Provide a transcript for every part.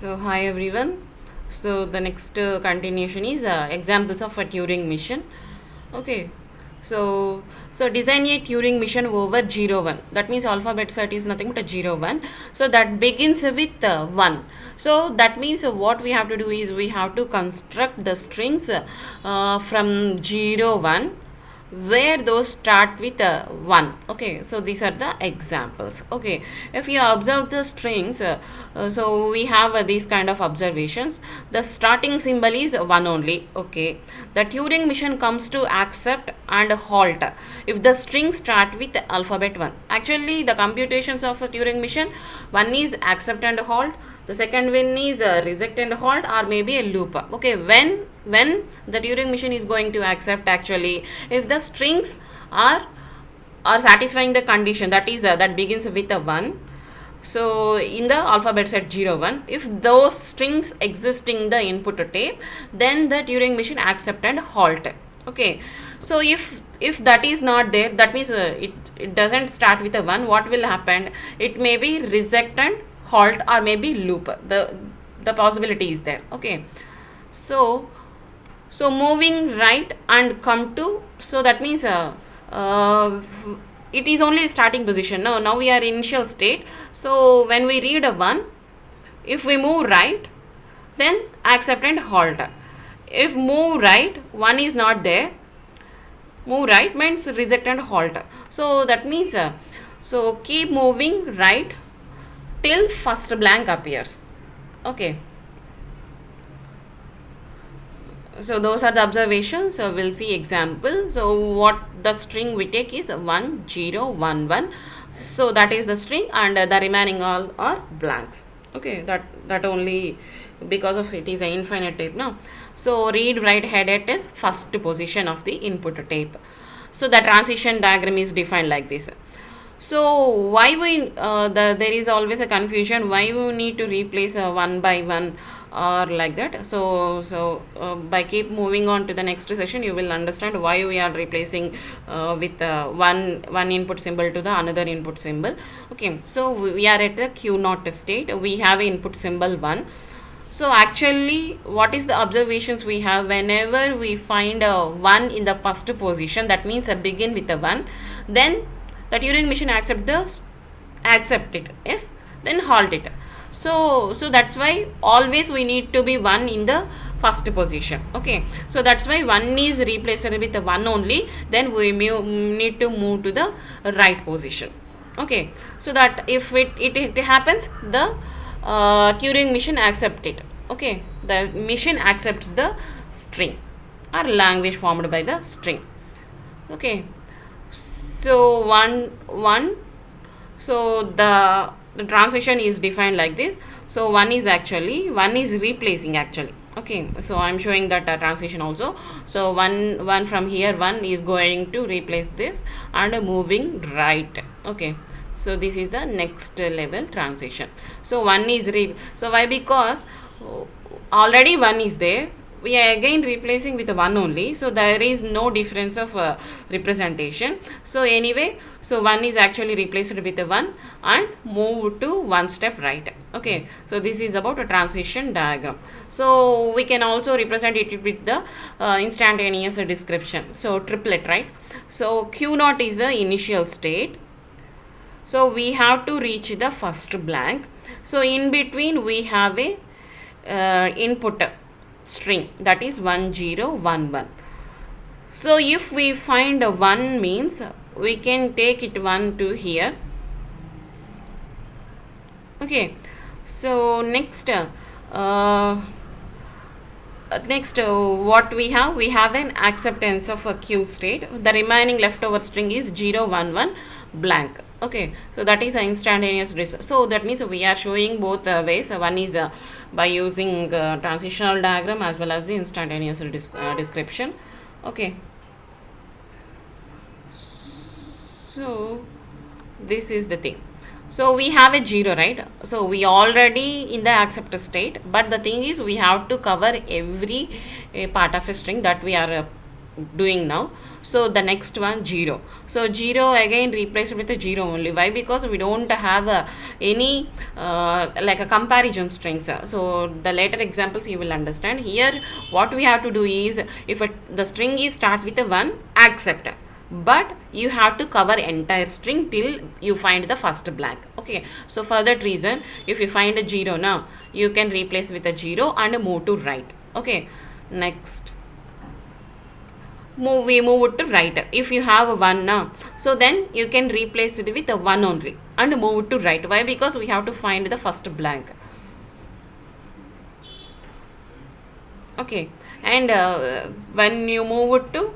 So hi everyone. So the next continuation is examples of a Turing machine. Okay. So design a Turing machine over 0 1. That means alphabet set is nothing but a 0 1. So that begins with 1. So that means what we have to do is we have to construct the strings from 0 1, where those start with 1. Okay, so these are the examples. Okay, if you observe the strings, so we have these kind of observations. The starting symbol is 1 only. Okay, the Turing machine comes to accept and halt if the strings start with alphabet 1. Actually, the computations of a Turing machine, one is accept and halt, the second one is reject and halt, or maybe a loop. Okay, when the Turing machine is going to accept, actually if the strings are satisfying the condition, that is that begins with a 1. So in the alphabet set 0 1, if those strings exist in the input tape, then the Turing machine accept and halt. Okay, so if that is not there, that means it doesn't start with a 1. What will happen? It may be reject and halt, or maybe loop. The possibility is there. Okay, so moving right and come to, so that means uh, it is only starting position. Now we are initial state. So when we read a 1, if we move right, then accept and halt. If move right, 1 is not there, move right means reject and halt. So that means so keep moving right till first blank appears. Okay, so those are the observations. So we'll see example. So what the string we take is 1 0 1 1. So that is the string, and the remaining all are blanks. Okay, that only because of it is an infinite tape now. So read write headed is first position of the input tape. So the transition diagram is defined like this. So why we there is always a confusion why we need to replace one by one or like that. So by keep moving on to the next session, you will understand why we are replacing with one input symbol to the another input symbol. Okay, so we are at the Q naught state. We have input symbol 1. So actually, what is the observations we have? Whenever we find a 1 in the first position, that means a begin with a 1, then the Turing machine accept it, yes, then halt it. So that's why always we need to be 1 in the first position. Okay, so that's why 1 is replaced with a 1 only, then we need to move to the right position. Okay, so that if it happens, the Turing machine accept it. Okay, the machine accepts the string or language formed by the string. Okay, so one so the transmission is defined like this. So one is replacing actually. Okay, so I'm showing that transition also. So one from here, one is going to replace this and moving right. Okay, so this is the next level transition. So one is so why? Because already one is there, we are again replacing with 1 only, so there is no difference of representation. So anyway, so 1 is actually replaced with 1 and move to one step right. Okay, so this is about a transition diagram. So we can also represent it with the instantaneous description. So triplet, right? So Q naught is the initial state. So we have to reach the first blank. So in between we have a input string, that is 1 0 1 1. So if we find a 1 means we can take it 1 to here. Okay, so next what we have an acceptance of a Q state. The remaining leftover string is 0 1 1 blank. Okay, so that is an instantaneous so that means we are showing both ways. One is by using transitional diagram as well as the instantaneous description. Okay, so this is the thing. So we have a 0, right? So we already in the accept state, but the thing is we have to cover every part of a string that we are doing now. So the next one 0. So 0 again replaced with a 0 only. Why? Because we don't have any like a comparison strings. So the later examples you will understand. Here what we have to do is, if the string is start with a 1, accept, but you have to cover entire string till you find the first blank. Okay, so for that reason, if you find a 0 now, you can replace with a 0 and move to right. Okay, next we move it to right. If you have a 1 now, so then you can replace it with a 1 only and move it to right. Why? Because we have to find the first blank. Okay, and when you move it to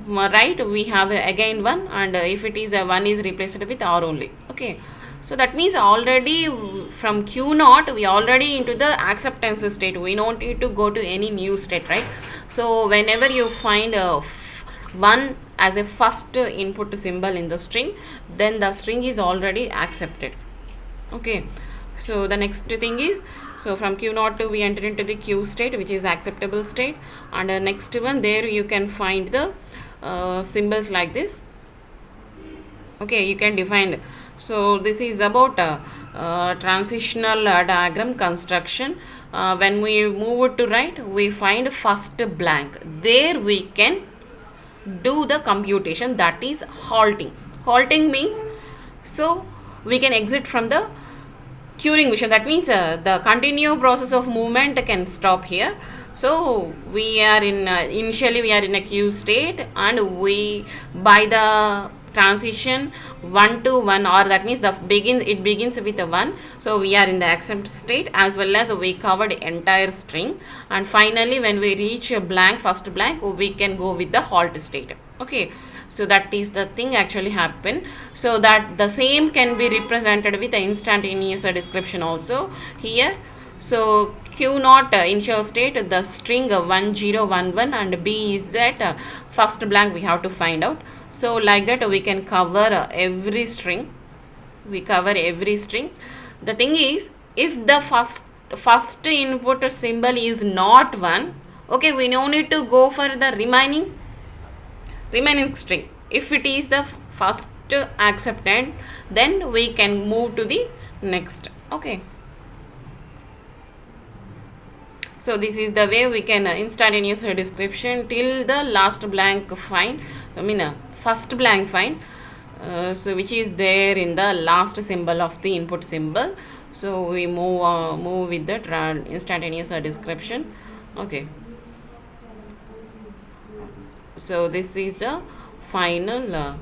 right, we have again 1, and if it is a 1 is replaced with r only. Okay, so that means already from q0 we already into the acceptance state. We don't need to go to any new state, right? So whenever you find a 1 as a first input symbol in the string, then the string is already accepted. Okay, so the next thing is, so from q0 to we enter into the q state, which is acceptable state, and the next one, there you can find the symbols like this. Okay, you can define. So this is about transitional diagram construction. When we move it to right, we find first blank. There we can do the computation, that is halting. Halting means, so we can exit from the Turing mission. That means the continued process of movement can stop here. So we are in initially we are in a Q state, and we by the transition 1 to 1, or that means it begins with a 1. So we are in the accept state, as well as we covered entire string, and finally when we reach a blank, first blank, we can go with the halt state. Okay, so that is the thing actually happen. So that the same can be represented with the instantaneous description also here. So q not initial state, the string 1011, and b is that first blank we have to find out. So like that we can cover every string. We cover every string. The thing is, if the first input symbol is not 1, okay, we no need to go for the remaining string. If it is the first acceptant, then we can move to the next. Okay, so this is the way we can instantaneous description till the last blank find, first blank find, so which is there in the last symbol of the input symbol. So we move with the instantaneous description. Okay, so this is the final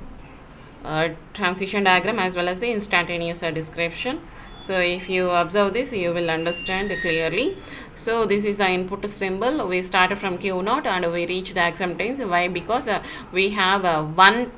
transition diagram as well as the instantaneous description. So if you observe this, you will understand clearly. So this is the input symbol. We started from q0 and we reach the acceptance. Why? Because we have 1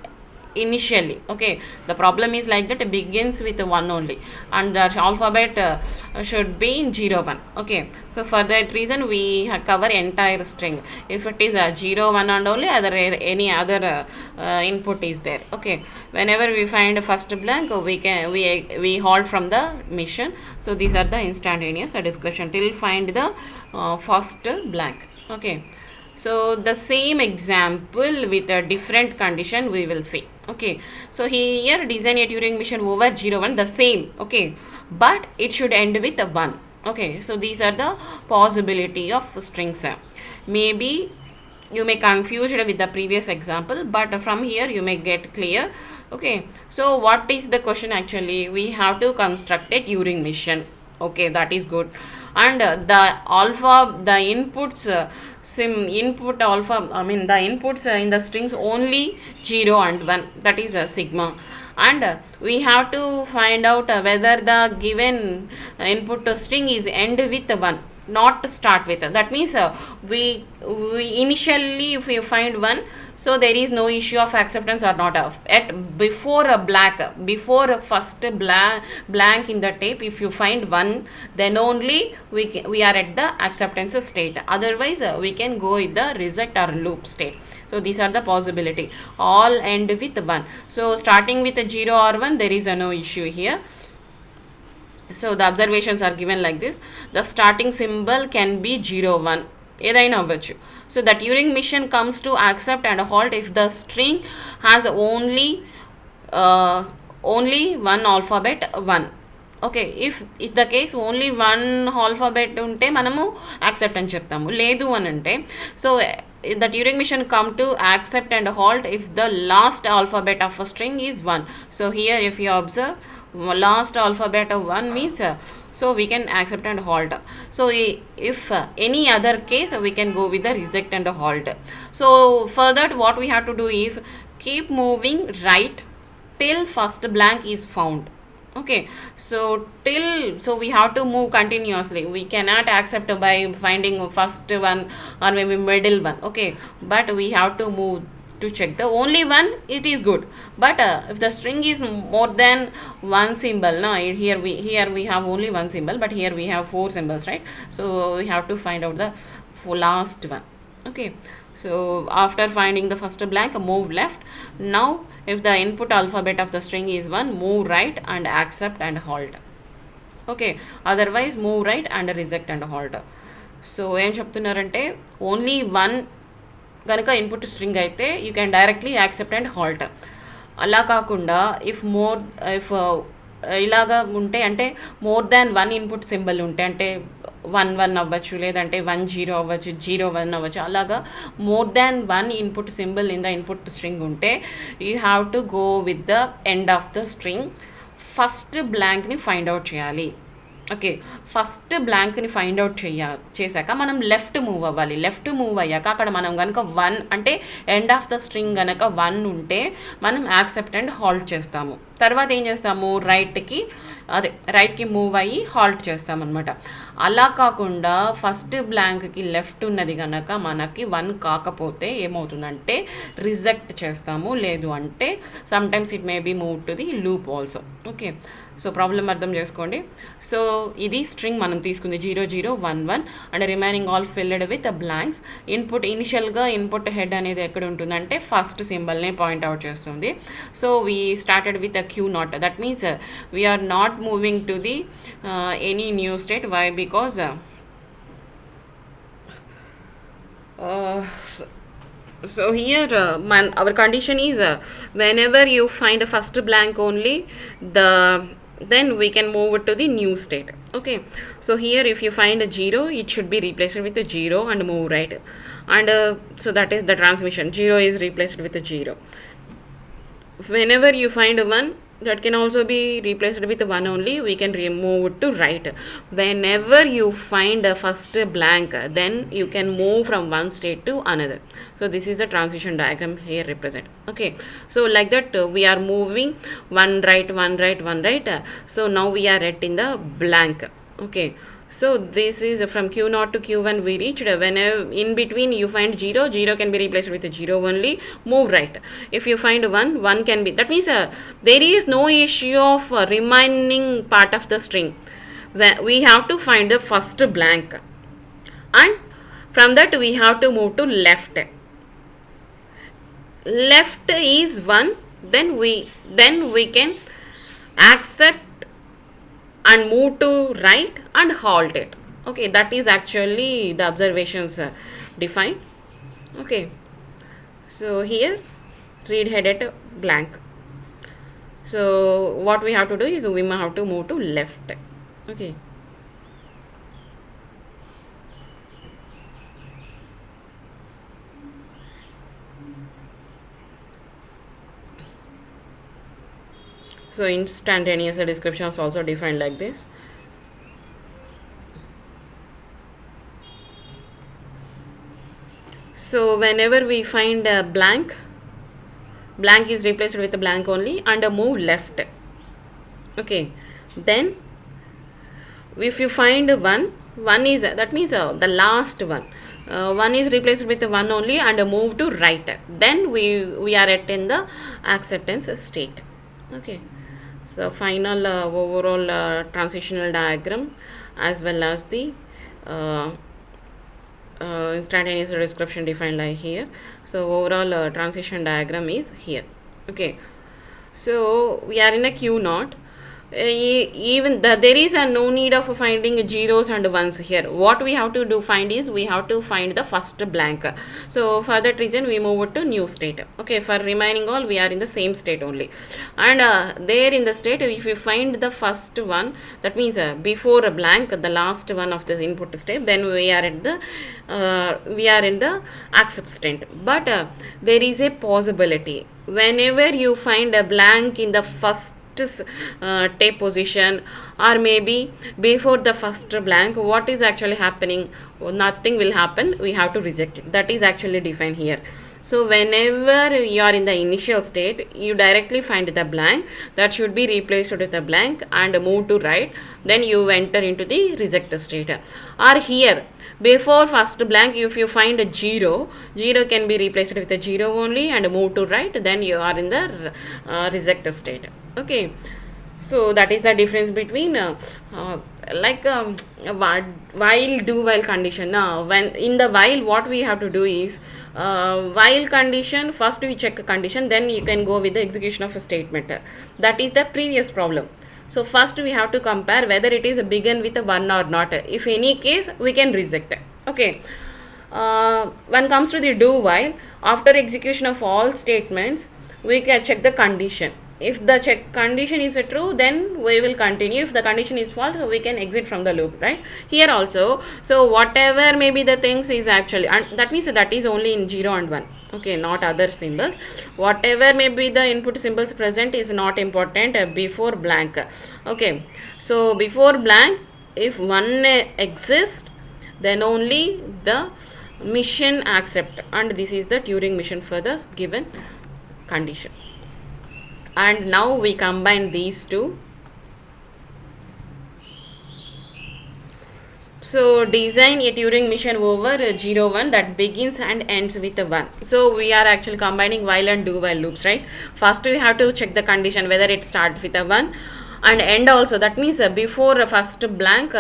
initially. Okay, the problem is like that, it begins with 1 only, and the alphabet should be in 0 1. Okay, so for that reason we cover entire string. If it is a 0 1 and only any other input is there. Okay, whenever we find a first blank, we halt from the mission. So these are the instantaneous description till find the first blank. Okay, so the same example with a different condition we will see. Okay, so here design a Turing mission over 0 1, the same. Okay, but it should end with a 1. Okay, so these are the possibility of strings. Maybe you may confused with the previous example, but from here you may get clear. Okay, so what is the question actually? We have to construct a Turing mission. Okay, that is good. And the inputs input alpha, the inputs in the strings only 0 and 1, that is a sigma. And we have to find out whether the given input string is end with 1, not start with. That means we initially, if we find 1, so there is no issue of acceptance or not of at before a first blank in the tape. If you find 1, then only we are at the acceptance state. Otherwise we can go with the reset or loop state. So these are the possibility, all end with 1. So starting with a 0 or 1, there is no issue here. So the observations are given like this. The starting symbol can be 0 1. ఏదైనా అవ్వచ్చు. So the Turing machine comes to accept and halt if the string has only one alphabet one. Okay, if the case only one alphabet ఉంటే మనము accept అని చెప్తాము. లేదు అని అంటే so the Turing machine come to accept and halt if the last alphabet of a string is 1. So here if you observe, last alphabet of 1 means so we can accept and halt. So if any other case we can go with the reject and halt. So further what we have to do is keep moving right till first blank is found. Okay, so we have to move continuously. We cannot accept by finding first one or maybe middle one. Okay, but we have to move to check the only one, it is good. But if the string is more than one symbol, no, here we have only one symbol, but here we have four symbols, right? So we have to find out the last one. Okay, so after finding the first blank, move left. Now if the input alphabet of the string is 1, move right and accept and halt. Okay, otherwise move right and reject and halt. So ఏం చెప్తున్నారంటే only one కనుక input string అయితే you can directly accept and halt. అలా కాకుండా if ఇలాగా ఉంటే అంటే more than one input symbol ఉంటే అంటే 1 అవ్వచ్చు, లేదంటే 10 అవ్వచ్చు, 01 అవ్వచ్చు, అలాగా more than one input symbol in the input string ఉంటే you have to go with the end of the string. First బ్లాంక్ని ఫైండ్ అవుట్ చేయాలి. ఓకే, ఫస్ట్ బ్లాంక్ని ఫైండ్ అవుట్ చేశాక మనం లెఫ్ట్ మూవ్ అవ్వాలి. లెఫ్ట్ మూవ్ అయ్యాక అక్కడ మనం కనుక 1 అంటే ఎండ్ ఆఫ్ ద స్ట్రింగ్ కనుక 1 ఉంటే మనం యాక్సెప్ట్ అండ్ హాల్ట్ చేస్తాము. తర్వాత ఏం చేస్తాము, రైట్కి మూవ్ అయ్యి హాల్ట్ చేస్తామన్నమాట. అలా కాకుండా ఫస్ట్ బ్లాంక్కి లెఫ్ట్ ఉన్నది కనుక మనకి 1 కాకపోతే ఏమవుతుందంటే రిజెక్ట్ చేస్తాము. లేదు అంటే sometimes it may be move to the loop also. Okay, so problem అర్థం చేసుకోండి. సో ఇది స్ట్రింగ్ మనం తీసుకుంది 0011 and remaining all filled with blanks. ఇనిషియల్గా ఇన్పుట్ హెడ్ అనేది ఎక్కడ ఉంటుందంటే ఫస్ట్ సింబల్నే పాయింట్అవుట్ చేస్తుంది. So we started with a q naught. That means we're not moving to the any new state. Why? Because so here our condition is whenever you find a first blank only, then we can move it to the new state. Okay, so here if you find a 0, it should be replaced with a 0 and move right. And so that is the transmission. 0 is replaced with a 0. Whenever you find a 1, that can also be replaced with 1 only. We can remove it to right. Whenever you find a first blank, then you can move from one state to another. So this is the transition diagram here represent. Okay, so like that we are moving one right, so now we are at in the blank. Okay, so this is from Q0 to Q1 we reached. Whenever in between you find 0 can be replaced with a 0 only, move right. If you find 1 can be, that means there is no issue of remaining part of the string. We have to find the first blank and from that we have to move to left. Left is 1, then we can accept and move to right and halt it. Okay, that is actually the observations defined. Okay, so here read headed blank. So what we have to do is we have to move to left. Okay, so instantaneous description is also defined like this. So whenever we find a blank is replaced with a blank only and a move left. Okay, then if you find 1 is, that means the last one, 1 is replaced with 1 only and a move to right, then we are at in the acceptance state. Okay, so final overall transitional diagram as well as the instantaneous description defined like here. So overall transition diagram is here. Okay, so we are in a Q0. even there is a no need of finding zeros and ones here. What we have to do find is we have to find the first blank. So for that reason we move it to new state. Okay, for remaining all we are in the same state only, and there in the state if you find the first one, that means before a blank the last one of the input step, then we are at the we are in the accept state. But there is a possibility whenever you find a blank in the first tape position, or maybe before the first blank, what is actually happening? Nothing will happen, we have to reject it. That is actually defined here. So whenever you are in the initial state, you directly find the blank, that should be replaced with a blank and move to right, then you enter into the reject state. Or here before first blank, if you find a zero can be replaced with a zero only and move to right, then you are in the reject state. Okay, so that is the difference between while do while condition. Now when in the while, what we have to do is while condition, first we check a condition, then you can go with the execution of a statement. That is the previous problem. So first we have to compare whether it is begin with a 1 or not. If any case, we can reject. Okay. When comes to the do while, after execution of all statements, we can check the condition. If the check condition is true, then we will continue. If the condition is false, we can exit from the loop, right? Here also, so whatever maybe the things is actually, and that means that is only in 0 and 1. Okay, not other symbols. Whatever may be the input symbols present is not important before blank. Okay, so before blank, if 1 exists, then only the mission accept, and this is the Turing mission for the given condition. And now we combine these two. So design a Turing mission over 0 1 that begins and ends with a 1. So we are actually combining while and do while loops, right? First we have to check the condition whether it starts with a 1 and end also. That means before first blank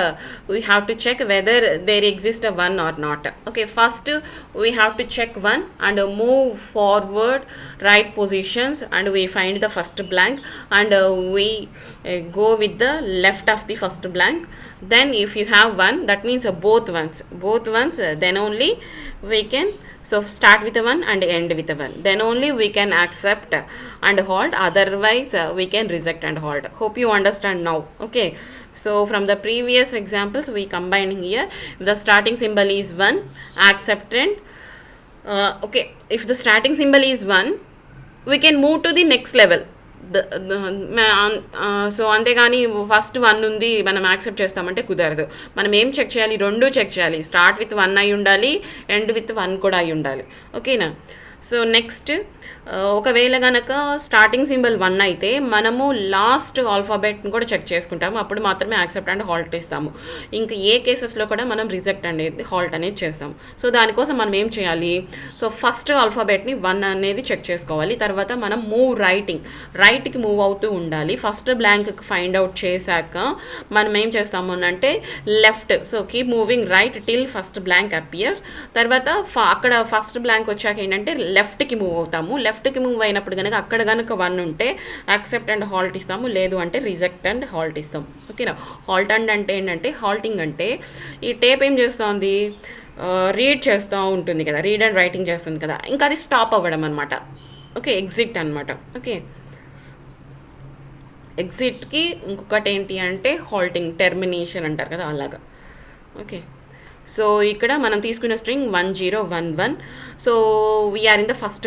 we have to check whether there exists a 1 or not. Okay, first we have to check 1 and move forward right positions, and we find the first blank, and we go with the left of the first blank. Then if you have 1, that means both ones, then only we can, so start with a 1 and end with a 1, then only we can accept and hold, otherwise we can reject and hold. Hope you understand now. Okay, so from the previous examples we combine here. The starting symbol is 1, accept and okay, if the starting symbol is 1, we can move to the next level. So అంతేగాని first 1 ఉంది మనం accept చేస్తామంటే కుదరదు. మనం ఏం check చేయాలి? రెండు check చేయాలి. స్టార్ట్ విత్ 1 అయి ఉండాలి, ఎండ్ విత్ 1 కూడా అయి ఉండాలి. ఓకేనా? సో నెక్స్ట్ ఒకవేళ కనుక స్టార్టింగ్ సింబల్ 1 అయితే మనము లాస్ట్ ఆల్ఫాబెట్ని కూడా చెక్ చేసుకుంటాము, అప్పుడు మాత్రమే యాక్సెప్ట్ అండ్ హాల్ట్ ఇస్తాము. ఇంకా ఏ కేసెస్లో కూడా మనం రిజెక్ట్ అనేది హాల్ట్ అనేది చేస్తాము. సో దానికోసం మనం ఏం చేయాలి? సో ఫస్ట్ ఆల్ఫాబెట్ని 1 అనేది చెక్ చేసుకోవాలి. తర్వాత మనం మూవ్ రైట్కి మూవ్ అవుతూ ఉండాలి. ఫస్ట్ బ్లాంక్ ఫైండ్ అవుట్ చేశాక మనం ఏం చేస్తాము అంటే left, so keep moving right till first blank appears. తర్వాత అక్కడ ఫస్ట్ బ్లాంక్ వచ్చాక ఏంటంటే లెఫ్ట్కి మూవ్ అవుతాము. లెఫ్ట్కి మూవ్ అయినప్పుడు కనుక అక్కడ కనుక 1 ఉంటే యాక్సెప్ట్ అండ్ హాల్ట్ ఇస్తాము, లేదు అంటే రిజెక్ట్ అండ్ హాల్ట్ ఇస్తాం. ఓకేనా? హాల్ట్ అండ్ అంటే ఏంటంటే, హాల్టింగ్ అంటే ఈ టేప్ ఏం చేస్తుంది, రీడ్ చేస్తూ ఉంటుంది కదా, రీడ్ అండ్ రైటింగ్ చేస్తుంది కదా, ఇంకా అది స్టాప్ అవ్వడం అనమాట. ఓకే, ఎగ్జిట్ అనమాట. ఓకే, ఎగ్జిట్కి ఇంకొకటి ఏంటి అంటే హాల్టింగ్, టెర్మినేషన్ అంటారు కదా, అలాగా. ఓకే, సో ఇక్కడ మనం తీసుకున్న string 1011. So we're in the first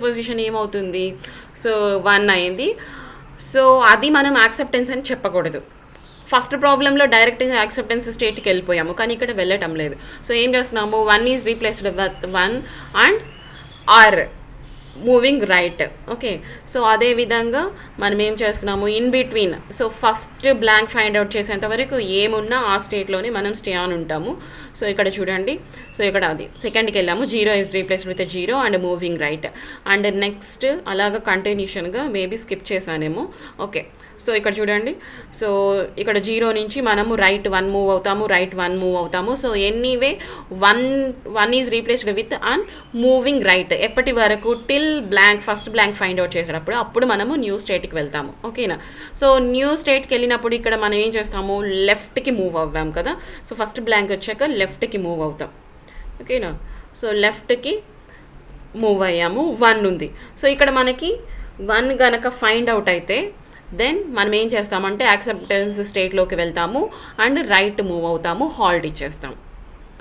position ఏమవుతుంది? సో 1 అయింది. సో అది మనం యాక్సెప్టెన్స్ అని చెప్పకూడదు. ఫస్ట్ ప్రాబ్లంలో డైరెక్ట్గా యాక్సెప్టెన్స్ స్టేట్కి వెళ్ళిపోయాము, కానీ ఇక్కడ వెళ్ళటం లేదు. సో ఏం చేస్తున్నాము? 1 is replaced with 1 and are moving right. Okay, so అదేవిధంగా మనం ఏం చేస్తున్నాము? In between, so first blank find out చేసేంత వరకు ఏమున్నా ఆ స్టేట్లోనే మనం స్టే ఆన్ ఉంటాము. సో ఇక్కడ చూడండి, సో ఇక్కడ అది సెకండ్కి వెళ్ళాము, 0 is replaced with 0 and moving right. And next అలాగా కంటిన్యూషన్గా మేబీ స్కిప్ చేశానేమో. ఓకే, సో ఇక్కడ చూడండి. సో ఇక్కడ 0 నుంచి మనము రైట్ 1 మూవ్ అవుతాము, రైట్ 1 మూవ్ అవుతాము. So anyway 1 is replaced with an moving right. ఎప్పటి వరకు? Till blank, first blank find out చేసేటప్పుడు అప్పుడు మనము న్యూ స్టేట్కి వెళ్తాము. ఓకేనా? సో న్యూ స్టేట్కి వెళ్ళినప్పుడు ఇక్కడ మనం ఏం చేస్తాము? లెఫ్ట్కి మూవ్ అవ్వాం కదా. సో ఫస్ట్ బ్లాంక్ వచ్చాక లెఫ్ట్కి మూవ్ అవుతాం. ఓకేనా? సో లెఫ్ట్కి మూవ్ అయ్యాము, 1 ఉంది. సో ఇక్కడ మనకి 1 గనక ఫైండ్ అవుట్ అయితే దెన్ మనం ఏం చేస్తామంటే యాక్సెప్టెన్స్ స్టేట్లోకి వెళ్తాము అండ్ రైట్ మూవ్ అవుతాము, హాల్ట్ ఇచ్చేస్తాం.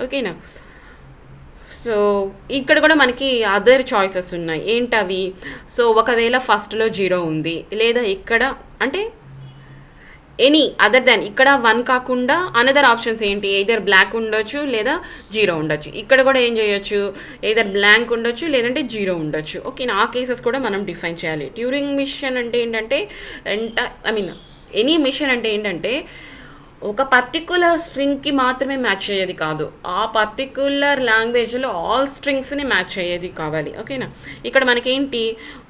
ఓకేనా? సో ఇక్కడ కూడా మనకి అదర్ చాయిసెస్ ఉన్నాయి. ఏంటవి? సో ఒకవేళ ఫస్ట్లో 0 ఉంది, లేదా ఇక్కడ అంటే ఎనీ అదర్ దాన్ ఇక్కడ 1 కాకుండా అనదర్ ఆప్షన్స్ ఏంటి? ఎయిదర్ బ్లాక్ ఉండొచ్చు లేదా 0 ఉండొచ్చు. ఇక్కడ కూడా ఏం చేయొచ్చు? ఎయిదర్ బ్లాంక్ ఉండొచ్చు లేదంటే 0 ఉండొచ్చు. ఓకే, ఆ కేసెస్ కూడా మనం డిఫైన్ చేయాలి. ట్యూరింగ్ మిషన్ అంటే ఏంటంటే ఎనీ మిషన్ అంటే ఏంటంటే ఒక పర్టికులర్ స్ట్రింగ్కి మాత్రమే మ్యాచ్ అయ్యేది కాదు, ఆ పర్టికులర్ లాంగ్వేజ్లో ఆల్ స్ట్రింగ్స్ని మ్యాచ్ అయ్యేది కావాలి. ఓకేనా? ఇక్కడ మనకేంటి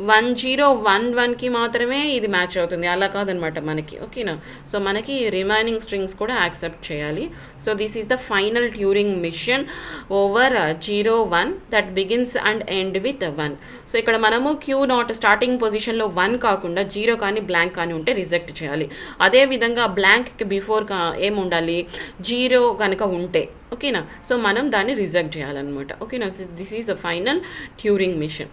1011కి మాత్రమే ఇది మ్యాచ్ అవుతుంది, అలా కాదనమాట మనకి. ఓకేనా? సో మనకి రిమైనింగ్ స్ట్రింగ్స్ కూడా యాక్సెప్ట్ చేయాలి. So this is the final Turing machine over 01 that begins and end with 1. So ఇక్కడ మనము క్యూ నాట్ స్టార్టింగ్ పొజిషన్లో 1 కాకుండా 0 కానీ బ్లాంక్ కానీ ఉంటే రిజెక్ట్ చేయాలి. అదేవిధంగా బ్లాంక్కి బిఫోర్ ఏముండాలి? 0 కనుక ఉంటే. ఓకేనా? సో మనం దాన్ని రిజెక్ట్ చేయాలన్నమాట. ఓకేనా? This is the final Turing machine.